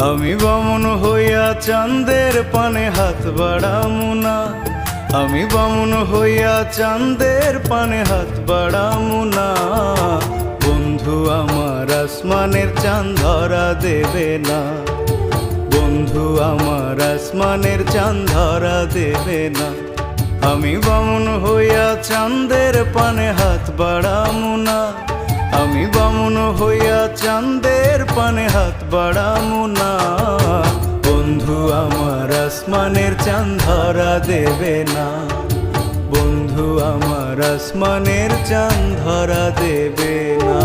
আমি বামুন হইয়া চাঁদের পানে হাত বাড়ামু না, আমি বামুন হইয়া চাঁদের পানে হাত বাড়ামু না। বন্ধু আমার আসমানের চাঁদ ধরা দেবে না, বন্ধু আমার আসমানের চাঁদ ধরা দেবে না। আমি বামুন হইয়া চাঁদের পানে হাত বাড়ামু না, আমি বামুন হইয়া চাঁদের পানে হাত বাড়ামু না। বন্ধু আমার আসমানের চাঁদ ধরা দেবে না, বন্ধু আমার আসমানের চাঁদ ধরা দেবে না।